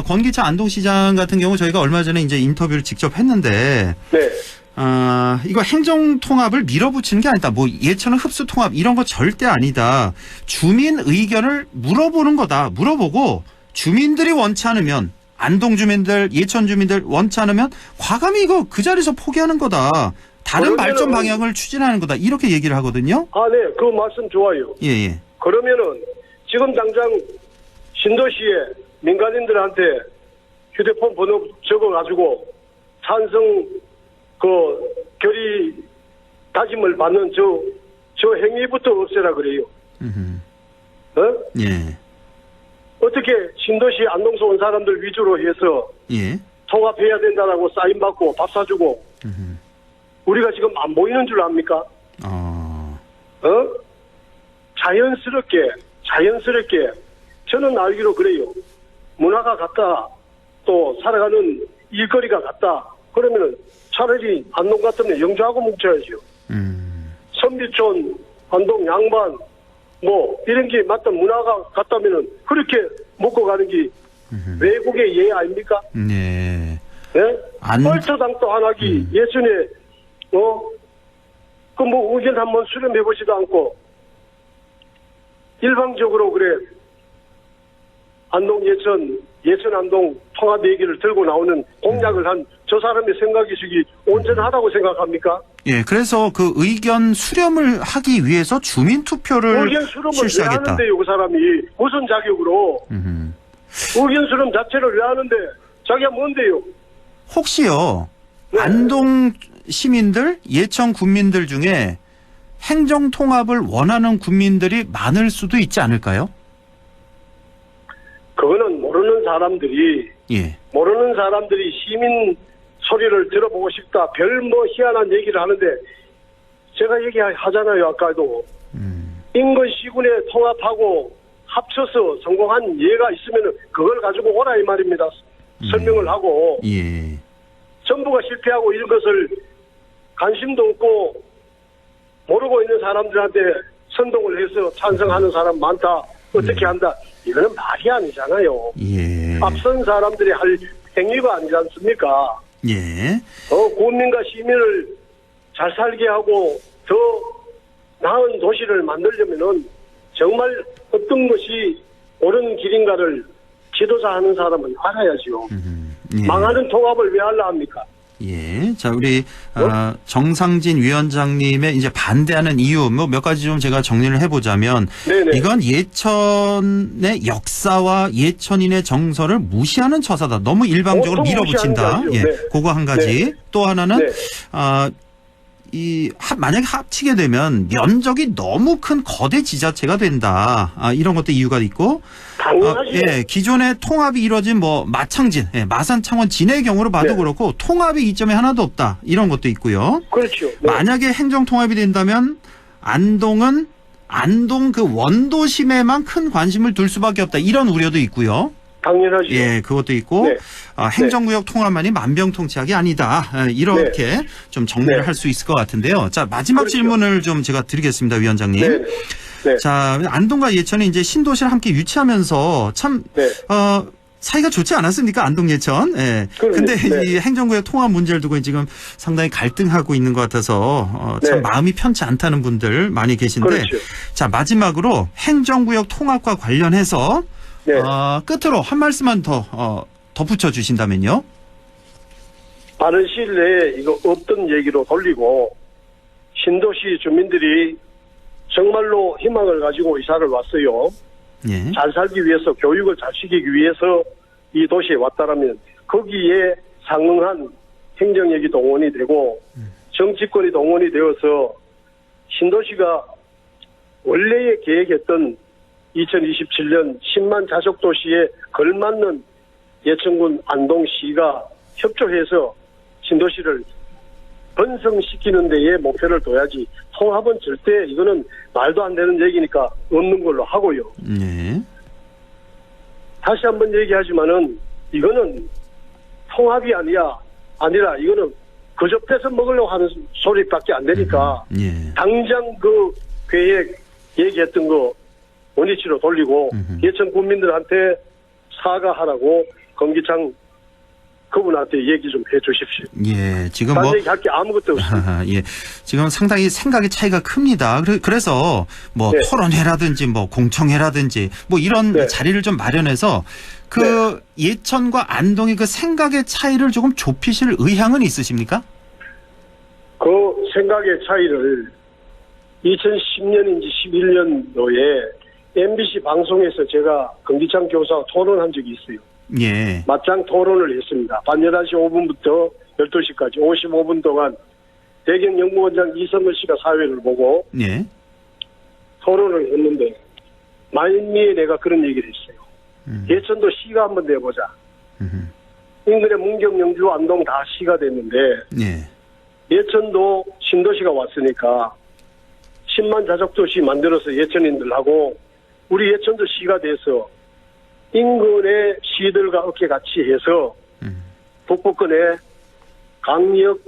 권기창 안동시장 같은 경우 저희가 얼마 전에 이제 인터뷰를 직접 했는데 이거 행정 통합을 밀어붙이는 게 아니다. 예천은 흡수 통합 이런 거 절대 아니다. 주민 의견을 물어보는 거다. 물어보고 주민들이 원치 않으면 안동 주민들, 예천 주민들 원치 않으면 과감히 이거 그 자리에서 포기하는 거다. 다른 발전 방향을 추진하는 거다. 이렇게 얘기를 하거든요.
네. 그 말씀 좋아요.
예.
그러면은 지금 당장 신도시에 민간인들한테 휴대폰 번호 적어가지고 찬성 결의 다짐을 받는 저 행위부터 없애라 그래요.
예.
어떻게 신도시 안동서 온 사람들 위주로 해서 통합해야 된다라고 사인 받고 밥 사주고 우리가 지금 안 보이는 줄 압니까? 자연스럽게 저는 알기로 그래요. 문화가 같다, 또 살아가는 일거리가 같다. 그러면은 차라리 안동 같으면 영주하고 뭉쳐야죠. 선비촌, 안동 양반 이런 게 맞다 문화가 같다면은 그렇게 먹고 가는 게 외국의 예 아닙니까?
네.
얼토당토 안 하기 예전에 의견 한번 수렴해보지도 않고 일방적으로 그래 안동 예천 안동 통합 얘기를 들고 나오는 공약을 한 저 사람의 생각이식이 온전하다고 생각합니까?
예, 그래서 그 의견 수렴을 하기 위해서 주민 투표를
의견 수렴을
실시하겠다.
왜 하는데요, 그 사람이 무슨 자격으로? 의견 수렴 자체를 왜 하는데 자기가 뭔데요?
혹시요 안동 시민들, 예천 군민들 중에 행정 통합을 원하는 군민들이 많을 수도 있지 않을까요?
그거는 모르는 사람들이 시민 소리를 들어보고 싶다. 희한한 얘기를 하는데 제가 얘기하잖아요. 아까도 인근 시군에 통합하고 합쳐서 성공한 예가 있으면 그걸 가지고 오라 이 말입니다. 설명을 하고 정부가 실패하고 이런 것을 관심도 없고 모르고 있는 사람들한테 선동을 해서 찬성하는 사람 많다. 어떻게 한다. 이거는 말이 아니잖아요.
예.
앞선 사람들이 할 행위가 아니지 않습니까?
예.
국민과 시민을 잘 살게 하고 더 나은 도시를 만들려면은 정말 어떤 것이 옳은 길인가를 지도자 하는 사람은 알아야지요.
예.
망하는 통합을 왜 하려 합니까?
예. 자, 우리, 정상진 위원장님의 이제 반대하는 이유, 뭐 몇 가지 좀 제가 정리를 해보자면,
네네.
이건 예천의 역사와 예천인의 정서를 무시하는 처사다. 너무 일방적으로 밀어붙인다. 예.
네.
그거 한 가지.
네.
또 하나는,
네.
만약에 합치게 되면 면적이 너무 큰 거대 지자체가 된다. 이런 것도 이유가 있고.
당연하죠.
예, 기존에 통합이 이루어진 뭐 마창진, 마산, 창원, 진해의 경우로 봐도
네.
그렇고 통합의 이점이 하나도 없다. 이런 것도 있고요.
그렇죠. 네.
만약에 행정 통합이 된다면 안동 그 원도심에만 큰 관심을 둘 수밖에 없다. 이런 우려도 있고요.
당연하죠.
예, 그것도 있고
네.
행정구역 통합만이 만병통치약이 아니다. 이렇게 좀 정리를
네.
할 수 있을 것 같은데요. 자, 마지막
그렇죠.
질문을 좀 제가 드리겠습니다, 위원장님.
네. 네.
자, 안동과 예천이 이제 신도시를 함께 유치하면서 참
네.
사이가 좋지 않았습니까? 안동 예천. 예. 근데
네.
이 행정구역 통합 문제를 두고 지금 상당히 갈등하고 있는 것 같아서 참
네.
마음이 편치 않다는 분들 많이 계신데.
그렇죠.
자, 마지막으로 행정구역 통합과 관련해서
네.
끝으로 한 말씀만 더 덧붙여 주신다면요.
빠른 시일 내에 이거 없던 얘기로 돌리고 신도시 주민들이 정말로 희망을 가지고 이사를 왔어요.
예.
잘 살기 위해서 교육을 잘 시키기 위해서 이 도시에 왔다라면 거기에 상응한 행정력이 동원이 되고 정치권이 동원이 되어서 신도시가 원래에 계획했던 2027년 10만 자족 도시에 걸맞는 예천군 안동시가 협조해서 신도시를 번성시키는 데에 목표를 둬야지 통합은 절대 이거는 말도 안 되는 얘기니까 없는 걸로 하고요.
네.
다시 한번 얘기하지만은 이거는 통합이 아니라 이거는 그저 뺏어 먹으려고 하는 소리밖에 안 되니까
예.
당장 그 계획 얘기했던 거 원위치로 돌리고 예천 국민들한테 사과하라고 검기창 그분한테 얘기 좀 해 주십시오.
예, 지금
딴
뭐.
얘기할 게 아무것도 없습니다.
예. 지금 상당히 생각의 차이가 큽니다. 그래서 뭐
네.
토론회라든지 뭐 공청회라든지 뭐 이런
네.
자리를 좀 마련해서 그 예천과 안동의 그 생각의 차이를 조금 좁히실 의향은 있으십니까?
그 생각의 차이를 2010년인지 11년도에 MBC 방송에서 제가 검기창 교사와 토론한 적이 있어요.
예.
맞짱 토론을 했습니다. 밤 11시 5분부터 12시까지 55분 동안 대경연구원장 이선물 씨가 사회를 보고
예.
토론을 했는데 만미에 내가 그런 얘기를 했어요. 예천도 시가 한번 내보자. 인근의 문경, 영주, 안동 다 시가 됐는데
예.
예천도 신도시가 왔으니까 10만 자족도시 만들어서 예천인들하고 우리 예천도 시가 돼서 인근의 시들과 어깨같이 해서 북부권에 강력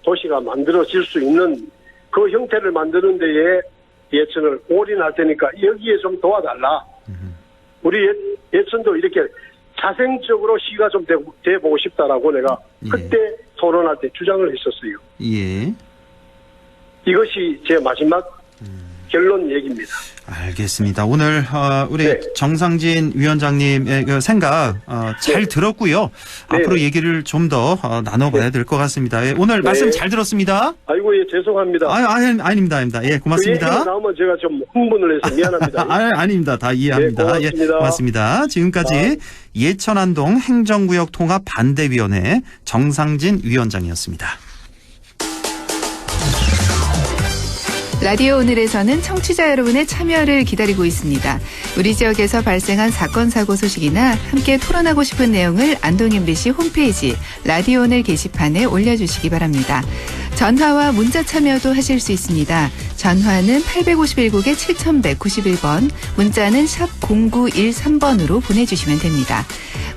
도시가 만들어질 수 있는 그 형태를 만드는 데에 예천을 올인할 테니까 여기에 좀 도와달라. 우리 예천도 이렇게 자생적으로 시가 좀 돼보고 싶다라고 내가 그때 토론할 때 주장을 했었어요.
예.
이것이 제 마지막 결론 얘기입니다.
알겠습니다. 오늘 우리 정상진 위원장님의 그 생각 잘 들었고요. 앞으로 얘기를 좀 더 나눠봐야 될 것 같습니다. 예, 오늘 말씀 잘 들었습니다.
아이고, 예, 죄송합니다.
아닙니다. 예, 고맙습니다.
그 얘기가 나오면 제가 좀 흥분을 해서 미안합니다.
아닙니다. 다 이해합니다.
고맙습니다.
예, 고맙습니다. 지금까지 예천안동 행정구역 통합 반대위원회 정상진 위원장이었습니다.
라디오 오늘에서는 청취자 여러분의 참여를 기다리고 있습니다. 우리 지역에서 발생한 사건 사고 소식이나 함께 토론하고 싶은 내용을 안동 MBC 홈페이지 라디오 오늘 게시판에 올려주시기 바랍니다. 전화와 문자 참여도 하실 수 있습니다. 전화는 851국에 7191번, 문자는 샵 0913번으로 보내주시면 됩니다.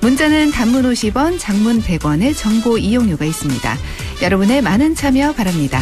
문자는 단문 50원, 장문 100원의 정보 이용료가 있습니다. 여러분의 많은 참여 바랍니다.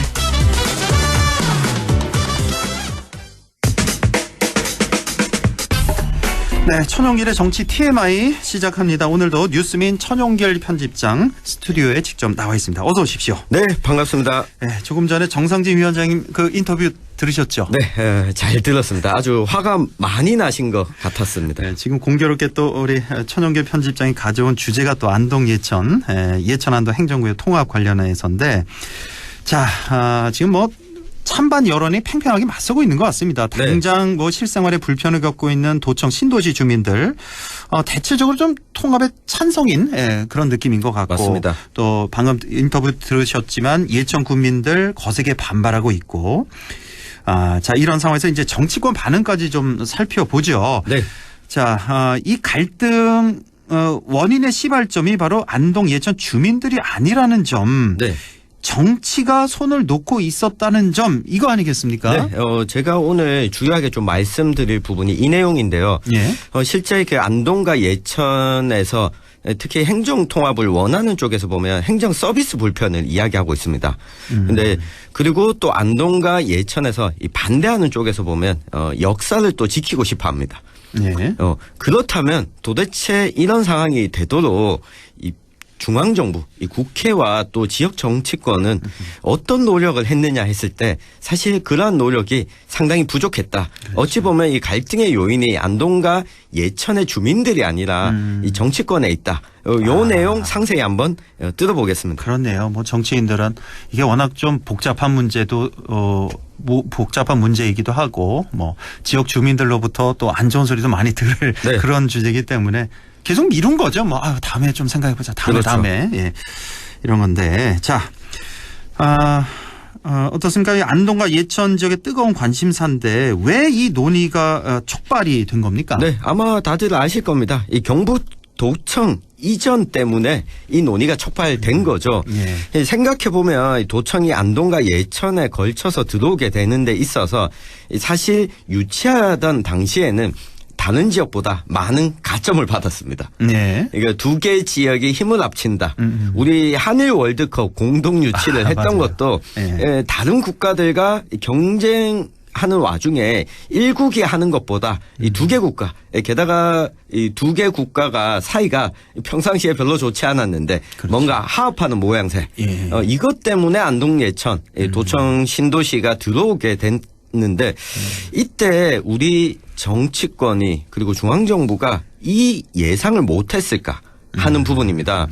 네, 천용길의 정치 TMI 시작합니다. 오늘도 뉴스민 천용길 편집장 스튜디오에 직접 나와 있습니다. 어서 오십시오.
네, 반갑습니다.
네, 조금 전에 정상진 위원장님 그 인터뷰 들으셨죠?
네, 잘 들었습니다. 아주 화가 많이 나신 것 같았습니다.
네, 지금 공교롭게 또 우리 천용길 편집장이 가져온 주제가 또 안동 예천, 예천 안동 행정구역 통합 관련해서인데, 자, 지금 뭐 찬반 여론이 팽팽하게 맞서고 있는 것 같습니다. 당장 뭐 실생활에 불편을 겪고 있는 도청 신도시 주민들 대체적으로 좀 통합에 찬성인 그런 느낌인 것 같고,
맞습니다.
또 방금 인터뷰 들으셨지만 예천 군민들 거세게 반발하고 있고, 자, 이런 상황에서 이제 정치권 반응까지 좀 살펴보죠.
네.
자, 이 갈등 원인의 시발점이 바로 안동 예천 주민들이 아니라는 점.
네.
정치가 손을 놓고 있었다는 점, 이거 아니겠습니까?
네, 제가 오늘 주요하게 좀 말씀드릴 부분이 이 내용인데요.
예.
실제 그 안동과 예천에서 특히 행정 통합을 원하는 쪽에서 보면 행정 서비스 불편을 이야기하고 있습니다. 근데 그리고 또 안동과 예천에서 이 반대하는 쪽에서 보면 역사를 또 지키고 싶어 합니다.
예.
그렇다면 도대체 이런 상황이 되도록 이 중앙정부, 이 국회와 또 지역 정치권은 어떤 노력을 했느냐 했을 때 사실 그러한 노력이 상당히 부족했다. 그렇죠. 어찌 보면 이 갈등의 요인이 안동과 예천의 주민들이 아니라 이 정치권에 있다. 요 내용 상세히 한번 뜯어보겠습니다.
그렇네요. 뭐 정치인들은 이게 워낙 좀 복잡한 문제도 복잡한 문제이기도 하고, 뭐 지역 주민들로부터 또 안 좋은 소리도 많이 들을
네.
그런 주제이기 때문에 계속 미룬 거죠. 뭐 다음에 좀 생각해보자.
그렇죠.
다음에 예, 이런 건데, 자, 어떻습니까? 이 안동과 예천 지역의 뜨거운 관심사인데 왜 이 논의가 촉발이 된 겁니까?
네, 아마 다들 아실 겁니다. 이 경북도청 이전 때문에 이 논의가 촉발된 거죠.
예.
생각해보면 도청이 안동과 예천에 걸쳐서 들어오게 되는 데 있어서 사실 유치하던 당시에는 다른 지역보다 많은 가점을 받았습니다.
네.
그러니까 두 개 지역이 힘을 합친다. 우리 한일 월드컵 공동 유치를 했던 것도
네.
다른 국가들과 경쟁하는 와중에 1국이 하는 것보다 이 두 개 국가, 게다가 이 두 개 국가가 사이가 평상시에 별로 좋지 않았는데
그렇죠.
뭔가 화합하는 모양새.
예.
이것 때문에 안동 예천 도청 신도시가 들어오게 됐는데 이때 우리 정치권이 그리고 중앙정부가 이 예상을 못했을까 하는 부분입니다.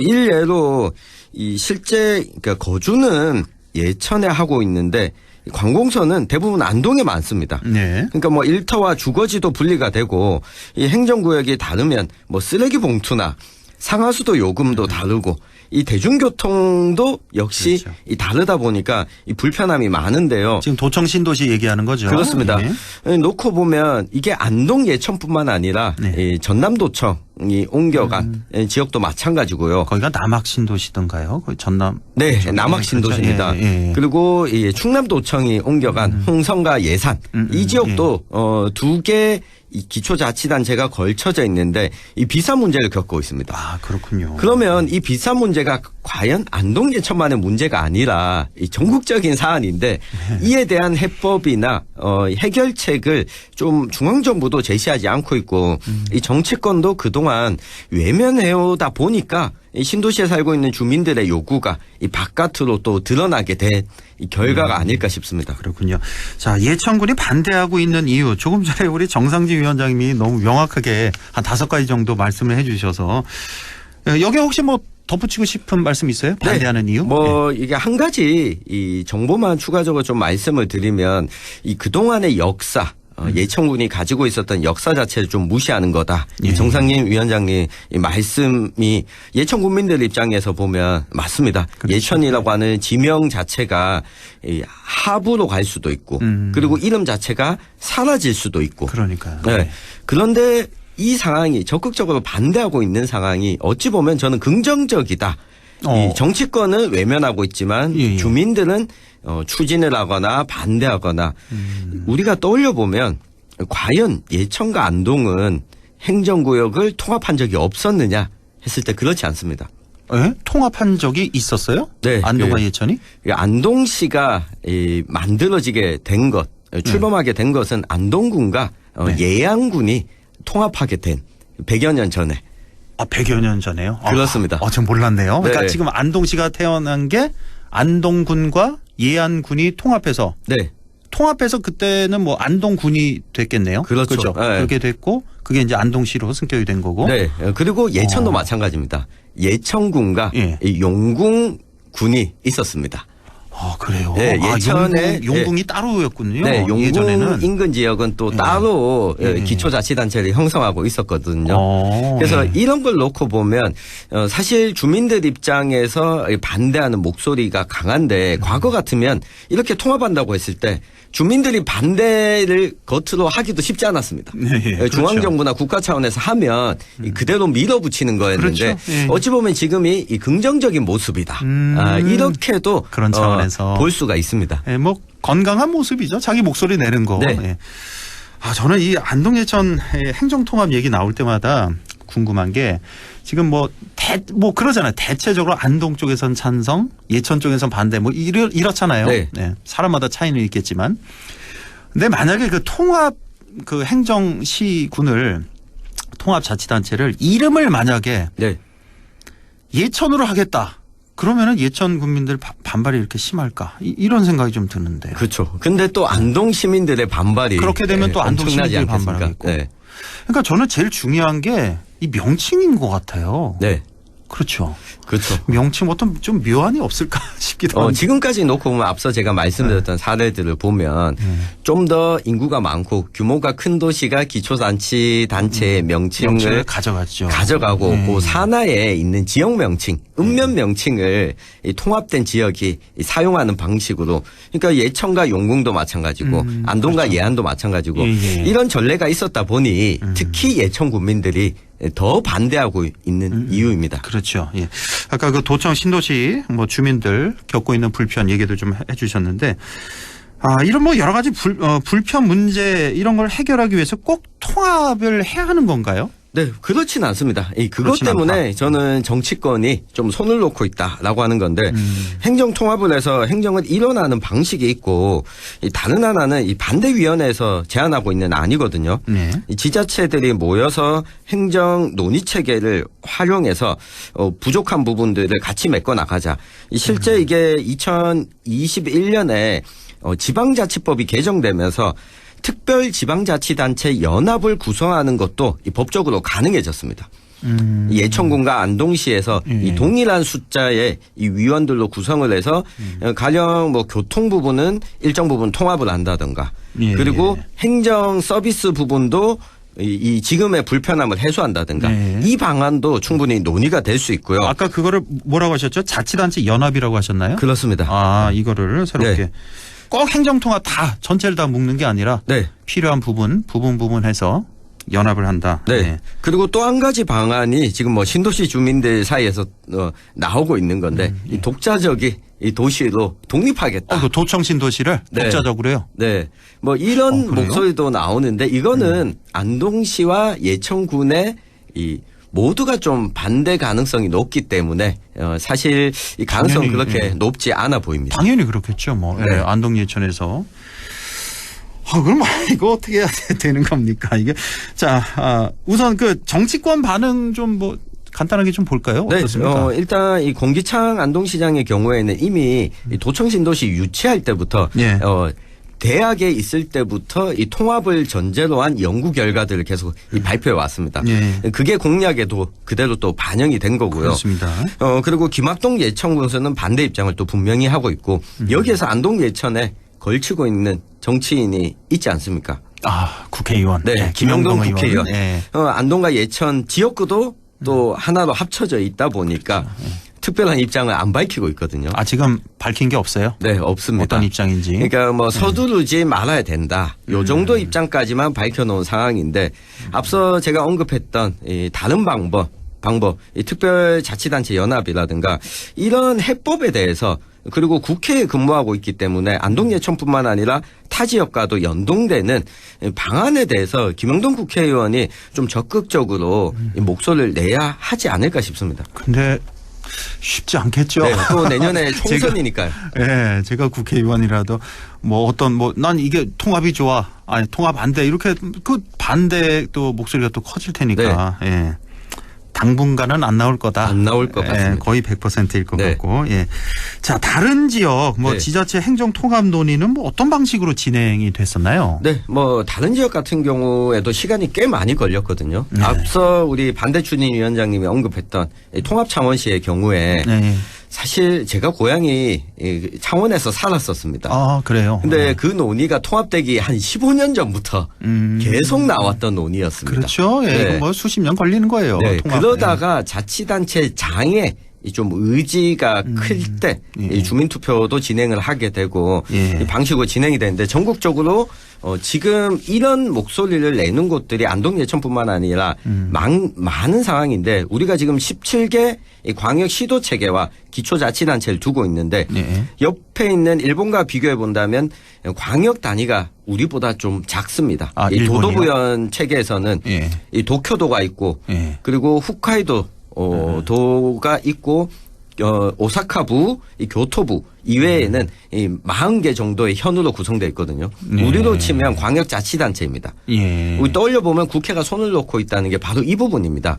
일례로 이 실제 그러니까 거주는 예천에 하고 있는데 관공서는 대부분 안동에 많습니다.
네.
그러니까 뭐 일터와 주거지도 분리가 되고 이 행정구역이 다르면 뭐 쓰레기 봉투나 상하수도 요금도 다르고 이 대중교통도 역시
그렇죠.
이 다르다 보니까 이 불편함이 많은데요.
지금 도청 신도시 얘기하는 거죠.
그렇습니다.
예.
놓고 보면 이게 안동 예천뿐만 아니라
네.
이 전남도청이 옮겨간 지역도 마찬가지고요.
거기가 남학 신도시던가요? 거기 전남.
네,
그렇죠.
남학 신도시입니다.
그렇죠. 예.
그리고 이 충남도청이 옮겨간 홍성과 예산 이 지역도 두 개 이 기초자치단체가 걸쳐져 있는데 이 비사 문제를 겪고 있습니다.
아, 그렇군요.
그러면 이 비사 문제가 과연 안동 예천만의 문제가 아니라 이 전국적인 사안인데 이에 대한 해법이나 해결책을 좀 중앙정부도 제시하지 않고 있고 이 정치권도 그동안 외면해오다 보니까 이 신도시에 살고 있는 주민들의 요구가 이 바깥으로 또 드러나게 된 이 결과가 아닐까 싶습니다.
그렇군요. 자, 예천군이 반대하고 있는 이유, 조금 전에 우리 정상진 위원장님이 너무 명확하게 한 5가지 정도 말씀을 해 주셔서 여기에 혹시 뭐 덧붙이고 싶은 말씀 있어요? 반대하는 이유?
뭐 이게 한 가지 이 정보만 추가적으로 좀 말씀을 드리면 이 그동안의 역사 예천군이 가지고 있었던 역사 자체를 좀 무시하는 거다.
예.
이 정상진 위원장님 이 말씀이 예천 국민들 입장에서 보면 맞습니다.
그렇죠.
예천이라고 하는 지명 자체가 이 하부로 갈 수도 있고 그리고 이름 자체가 사라질 수도 있고.
그러니까요.
네. 그런데 이 상황이 적극적으로 반대하고 있는 상황이 어찌 보면 저는 긍정적이다. 이 정치권은 외면하고 있지만
예.
주민들은 추진을 하거나 반대하거나 우리가 떠올려 보면 과연 예천과 안동은 행정구역을 통합한 적이 없었느냐 했을 때 그렇지 않습니다.
통합한 적이 있었어요?
네.
안동과 예천이?
안동시가 만들어지게 된 것, 출범하게 된 것은 안동군과
네.
예양군이 통합하게 된 100여 년 전에.
100여 년 전에요?
그렇습니다.
전 몰랐네요. 그러니까
네.
지금 안동시가 태어난 게 안동군과 예안군이 통합해서.
네.
통합해서 그때는 뭐 안동군이 됐겠네요.
그렇죠. 네.
그렇게 됐고 그게 이제 안동시로 승격이 된 거고.
네. 그리고 예천도 마찬가지입니다. 예천군과 용궁군이 있었습니다.
그래요?
네, 예천에
용궁이 따로였군요.
네, 용궁
예전에는.
인근 지역은 또 따로 기초자치단체를 형성하고 있었거든요. 그래서 이런 걸 놓고 보면 사실 주민들 입장에서 반대하는 목소리가 강한데 과거 같으면 이렇게 통합한다고 했을 때 주민들이 반대를 겉으로 하기도 쉽지 않았습니다.
그렇죠.
중앙정부나 국가 차원에서 하면 그대로 밀어붙이는 거였는데
그렇죠.
어찌 보면 지금이 이 긍정적인 모습이다. 이렇게도
그런 차원에서
볼 수가 있습니다.
뭐 건강한 모습이죠. 자기 목소리 내는 거.
네.
저는 이 안동예천 행정통합 얘기 나올 때마다 궁금한 게 지금 뭐 그러잖아요. 대체적으로 안동 쪽에선 찬성, 예천 쪽에선 반대 이렇잖아요.
네.
사람마다 차이는 있겠지만. 근데 만약에 그 통합 그 행정시군을 통합자치단체를 이름을 만약에 예천으로 하겠다. 그러면은 예천 국민들 반발이 이렇게 심할까? 이런 생각이 좀 드는데.
그렇죠. 근데 또 안동 시민들의 반발이
그렇게 되면 또 안동 시민들이 반발하겠고. 그러니까 저는 제일 중요한 게 이 명칭인 것 같아요.
네.
그렇죠.
그렇죠.
명칭 어떤 좀 묘안이 없을까 싶기도 한데.
지금까지 놓고 보면 앞서 제가 말씀드렸던 사례들을 보면 좀 더 인구가 많고 규모가 큰 도시가 기초자치단체의 명칭을 가져가고 그 산하에 있는 지역 명칭, 읍면 명칭을 통합된 지역이 사용하는 방식으로 그러니까 예천과 용궁도 마찬가지고 안동과 예안도 마찬가지고 이런 전례가 있었다 보니 특히 예천 국민들이 더 반대하고 있는 이유입니다.
그렇죠. 예. 아까 그 도청 신도시 뭐 주민들 겪고 있는 불편 얘기도 좀 해주셨는데, 이런 뭐 여러 가지 불편 문제 이런 걸 해결하기 위해서 꼭 통합을 해야 하는 건가요?
네, 그렇진 않습니다. 그것 때문에 저는 정치권이 좀 손을 놓고 있다라고 하는 건데 행정 통합을 해서 행정은 일어나는 방식이 있고 다른 하나는 이 반대위원회에서 제안하고 있는 안이거든요. 이 지자체들이 모여서 행정 논의 체계를 활용해서 부족한 부분들을 같이 메꿔 나가자. 실제 이게 2021년에 지방자치법이 개정되면서 특별지방자치단체 연합을 구성하는 것도 법적으로 가능해졌습니다. 예천군과 안동시에서 이 동일한 숫자의 이 위원들로 구성을 해서 가령 뭐 교통 부분은 일정 부분 통합을 한다든가 그리고 행정 서비스 부분도 이 지금의 불편함을 해소한다든가 이 방안도 충분히 논의가 될 수 있고요.
아까 그거를 뭐라고 하셨죠? 자치단체 연합이라고 하셨나요?
그렇습니다.
이거를 새롭게. 꼭 행정통합 다 전체를 다 묶는 게 아니라 필요한 부분 해서 연합을 한다.
네. 그리고 또 한 가지 방안이 지금 뭐 신도시 주민들 사이에서 나오고 있는 건데 이 독자적인 이 도시로 독립하겠다.
그 도청 신도시를 독자적으로요?
네. 뭐 이런 목소리도 나오는데 이거는 안동시와 예천군의 이 모두가 좀 반대 가능성이 높기 때문에 사실 이 가능성은 그렇게 높지 않아 보입니다.
당연히 그렇겠죠. 뭐 안동 예천에서. 그럼 이거 어떻게 해야 되는 겁니까? 이게 우선 그 정치권 반응 좀 뭐 간단하게 좀 볼까요? 어떻습니까?
일단 이 공기창 안동시장의 경우에는 이미 이 도청 신도시 유치할 때부터 대학에 있을 때부터 이 통합을 전제로 한 연구 결과들을 계속 발표해 왔습니다. 그게 공약에도 그대로 또 반영이 된 거고요.
그렇습니다.
그리고 김학동 예천군수는 반대 입장을 또 분명히 하고 있고 여기에서 안동 예천에 걸치고 있는 정치인이 있지 않습니까?
국회의원.
네, 김영동 국회의원. 안동과 예천 지역구도 또 하나로 합쳐져 있다 보니까 특별한 입장을 안 밝히고 있거든요.
지금 밝힌 게 없어요?
네, 없습니다.
어떤 입장인지.
그러니까 뭐 서두르지 말아야 된다. 요 정도 입장까지만 밝혀놓은 상황인데 앞서 제가 언급했던 이 다른 방법, 이 특별자치단체 연합이라든가 이런 해법에 대해서 그리고 국회에 근무하고 있기 때문에 안동 예천뿐만 아니라 타 지역과도 연동되는 방안에 대해서 김영동 국회의원이 좀 적극적으로 목소리를 내야 하지 않을까 싶습니다.
근데 쉽지 않겠죠.
네, 또 내년에 총선이니까요.
예, 제가 국회의원이라도 난 이게 통합이 좋아. 아니, 통합 안 돼. 이렇게 그 반대 또 목소리가 또 커질 테니까. 네. 예. 당분간은 안 나올 거다.
안 나올 것 같습니다.
예, 거의 100%일 것 같고. 예. 자, 다른 지역 지자체 행정 통합 논의는 어떤 방식으로 진행이 됐었나요?
네, 다른 지역 같은 경우에도 시간이 꽤 많이 걸렸거든요.
네.
앞서 우리 반대춘인 위원장님이 언급했던 통합 창원시의 경우에 사실 제가 고향이 창원에서 살았었습니다.
아, 그래요?
근데 그 논의가 통합되기 한 15년 전부터 계속 나왔던 논의였습니다.
그렇죠. 예,
네.
수십 년 걸리는 거예요.
네,
통합.
그러다가 자치단체 장에 좀 의지가 클 때 주민투표도 진행을 하게 되고 이 방식으로 진행이 되는데 전국적으로 지금 이런 목소리를 내는 곳들이 안동 예천뿐만 아니라 많은 상황인데 우리가 지금 17개 광역 시도 체계와 기초자치단체를 두고 있는데 옆에 있는 일본과 비교해 본다면 광역 단위가 우리보다 좀 작습니다. 이 도도부현 체계에서는 이 도쿄도가 있고 그리고 홋카이도 도가 있고 오사카부, 이 교토부 이외에는 이 40개 정도의 현으로 구성되어 있거든요. 우리로 치면 광역자치단체입니다. 우리 떠올려보면 국회가 손을 놓고 있다는 게 바로 이 부분입니다.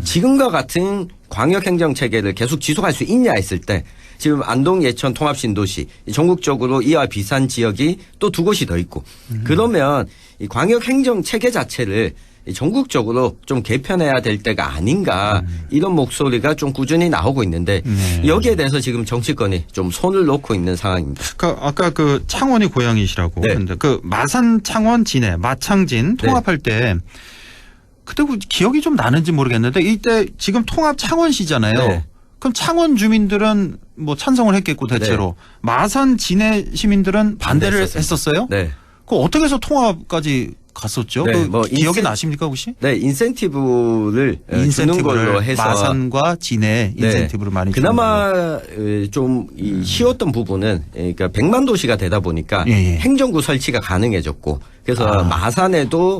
지금과 같은 광역행정체계를 계속 지속할 수 있냐 했을 때 지금 안동, 예천, 통합신도시 전국적으로 이와 비슷한 지역이 또 두 곳이 더 있고 그러면 이 광역행정체계 자체를 전국적으로 좀 개편해야 될 때가 아닌가 이런 목소리가 좀 꾸준히 나오고 있는데 여기에 대해서 지금 정치권이 좀 손을 놓고 있는 상황입니다.
아까 그 창원이 고향이시라고 근데 그 마산, 창원, 진해, 마창진 통합할 때 그때 기억이 좀 나는지 모르겠는데 이때 지금 통합 창원시잖아요. 그럼 창원 주민들은 찬성을 했겠고 대체로 마산, 진해 시민들은 반대를 했었어요? 네. 그 어떻게 해서 통합까지 갔었죠? 기억이 나십니까 혹시?
네, 인센티브를 주는 걸로 해서
마산과 진해 인센티브를 많이
그나마 좀 쉬웠던 부분은 그러니까 100만 도시가 되다 보니까 행정구 설치가 가능해졌고 그래서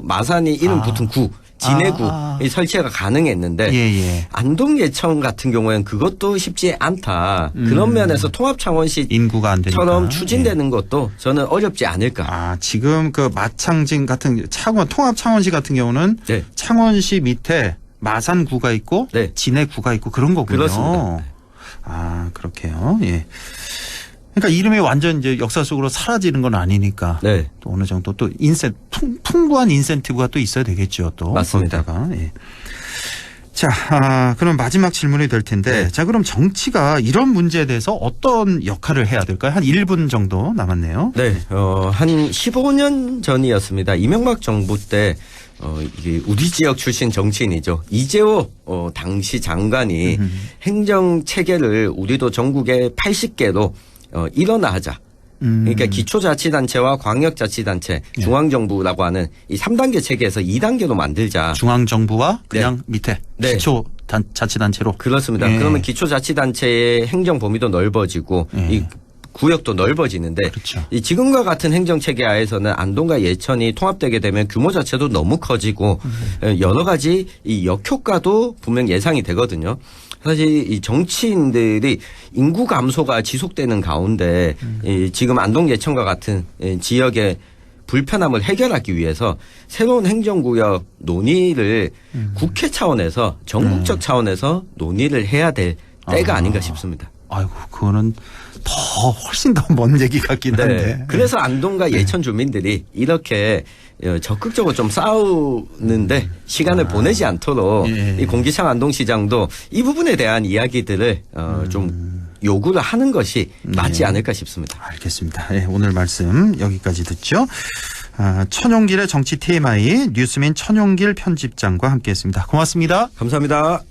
마산이 이름 붙은 구 진해구 설치가 가능했는데 안동 예천 같은 경우에는 그것도 쉽지 않다. 그런 면에서 통합 창원시
인구가 안
되니까 추진되는 것도 저는 어렵지 않을까.
지금 그 마창진 같은 통합 창원시 같은 경우는 창원시 밑에 마산구가 있고 진해구가 있고 그런 거군요.
그렇습니다.
그렇게요. 예. 그러니까 이름이 완전 이제 역사 속으로 사라지는 건 아니니까 또 어느 정도 또 풍부한 인센티브가 또 있어야 되겠죠. 또
맞습니다.
자, 그럼 마지막 질문이 될 텐데 자, 그럼 정치가 이런 문제에 대해서 어떤 역할을 해야 될까요? 한 1분 정도 남았네요.
네, 한 15년 전이었습니다. 이명박 정부 때 이게 우리 지역 출신 정치인이죠. 이재호 당시 장관이 행정 체계를 우리도 전국에 80개로 일어나자. 그러니까 기초자치단체와 광역자치단체, 중앙정부라고 하는 이 3단계 체계에서 2단계로 만들자.
중앙정부와 그냥 밑에 기초자치단체로.
그렇습니다. 그러면 기초자치단체의 행정 범위도 넓어지고 이 구역도 넓어지는데 이 지금과 같은 행정체계 하에서는 안동과 예천이 통합되게 되면 규모 자체도 너무 커지고 여러 가지 이 역효과도 분명 예상이 되거든요. 사실 이 정치인들이 인구 감소가 지속되는 가운데 지금 안동 예천과 같은 지역의 불편함을 해결하기 위해서 새로운 행정구역 논의를 국회 차원에서 전국적 차원에서 논의를 해야 될 때가 아닌가 싶습니다.
아이고, 그거는 훨씬 더 먼 얘기 같긴 한데.
그래서 안동과 예천 주민들이 이렇게 적극적으로 좀 싸우는데 시간을 보내지 않도록 이 공기창 안동시장도 이 부분에 대한 이야기들을 좀 요구를 하는 것이 맞지 않을까 싶습니다.
알겠습니다. 오늘 말씀 여기까지 듣죠. 천용길의 정치 TMI 뉴스민 천용길 편집장과 함께했습니다. 고맙습니다.
감사합니다.